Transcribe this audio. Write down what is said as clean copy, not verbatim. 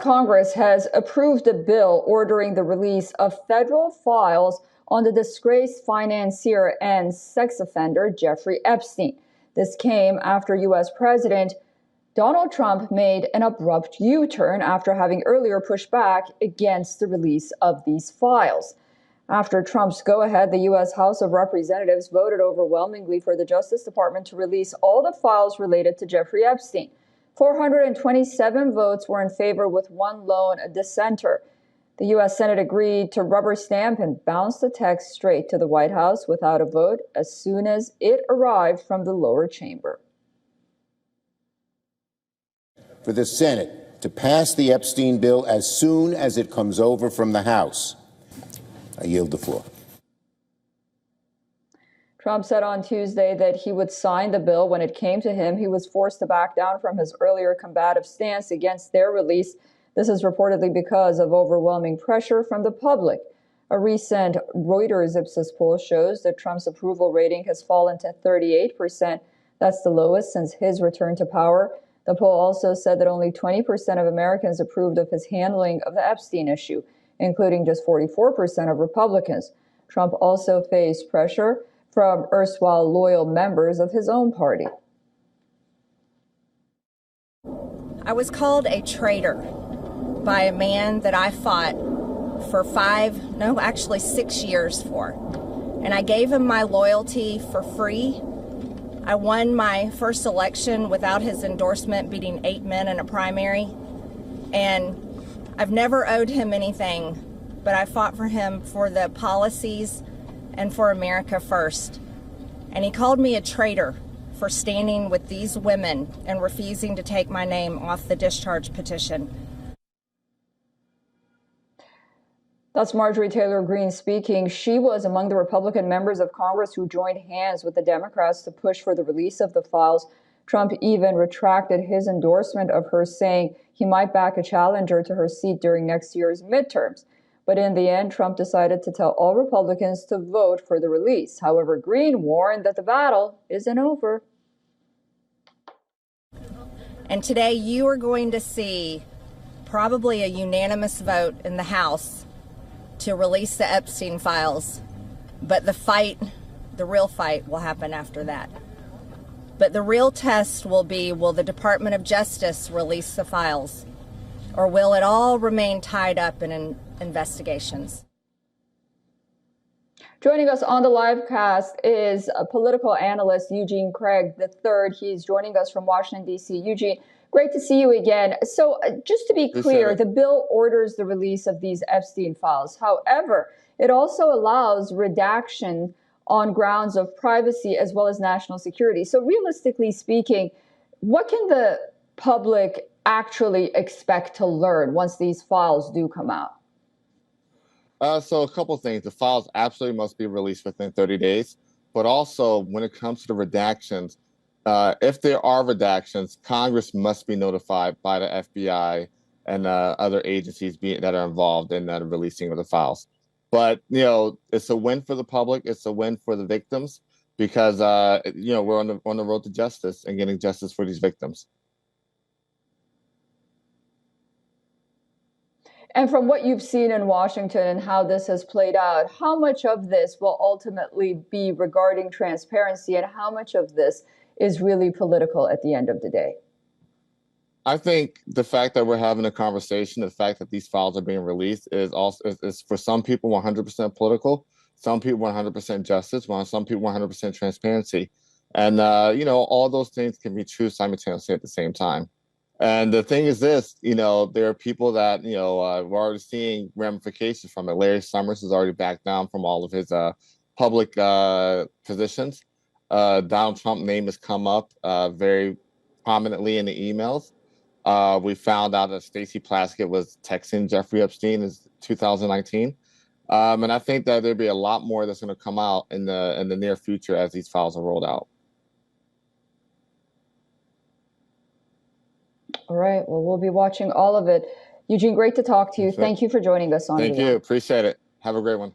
Congress has approved a bill ordering the release of federal files on the disgraced financier and sex offender Jeffrey Epstein. This came after U.S. President Donald Trump made an abrupt U-turn after having earlier pushed back against the release of these files. After Trump's go-ahead, the U.S. House of Representatives voted overwhelmingly for the Justice Department to release all the files related to Jeffrey Epstein. 427 votes were in favor, with one lone dissenter. The U.S. Senate agreed to rubber stamp and bounce the text straight to the White House without a vote as soon as it arrived from the lower chamber. For the Senate to pass the Epstein bill as soon as it comes over from the House. I yield the floor. Trump said on Tuesday that he would sign the bill when it came to him. He was forced to back down from his earlier combative stance against their release. This is reportedly because of overwhelming pressure from the public. A recent Reuters Ipsos poll shows that Trump's approval rating has fallen to 38%. That's the lowest since his return to power. The poll also said that only 20% of Americans approved of his handling of the Epstein issue, including just 44% of Republicans. Trump also faced pressure from erstwhile loyal members of his own party. I was called a traitor by a man that I fought for 6 years for. And I gave him my loyalty for free. I won my first election without his endorsement, beating 8 men in a primary. And I've never owed him anything, but I fought for him for the policies and for America first. And he called me a traitor for standing with these women and refusing to take my name off the discharge petition. That's Marjorie Taylor Greene speaking. She was among the Republican members of Congress who joined hands with the Democrats to push for the release of the files. Trump even retracted his endorsement of her, saying he might back a challenger to her seat during next year's midterms. But in the end, Trump decided to tell all Republicans to vote for the release. However, Greene warned that the battle isn't over. And today you are going to see probably a unanimous vote in the House to release the Epstein files. But the real fight will happen after that. But the real test will be, will the Department of Justice release the files? Or will it all remain tied up in investigations? Joining us on the live cast is a political analyst, Eugene Craig III. He's joining us from Washington, D.C. Eugene, great to see you again. So just to be clear, the bill orders the release of these Epstein files. However, it also allows redaction on grounds of privacy as well as national security. So realistically speaking, what can the public actually expect to learn once these files do come out? So a couple of things. The files absolutely must be released within 30 days. But also, when it comes to the redactions, if there are redactions, Congress must be notified by the FBI and other agencies that are involved in the releasing of the files. But, it's a win for the public. It's a win for the victims because, we're on the road to justice and getting justice for these victims. And from what you've seen in Washington and how this has played out, how much of this will ultimately be regarding transparency and how much of this is really political at the end of the day? I think the fact that we're having a conversation, the fact that these files are being released is for some people 100% political, some people 100% justice, while some people 100% transparency. And, all those things can be true simultaneously at the same time. And the thing is this, there are people that, we're already seeing ramifications from it. Larry Summers has already backed down from all of his public positions. Donald Trump's name has come up very prominently in the emails. We found out that Stacey Plaskett was texting Jeffrey Epstein in 2019. And I think that there'll be a lot more that's going to come out in the near future as these files are rolled out. All right. Well, we'll be watching all of it. Eugene, great to talk to you. Thank you for joining us on Thank you. Appreciate it. Have a great one.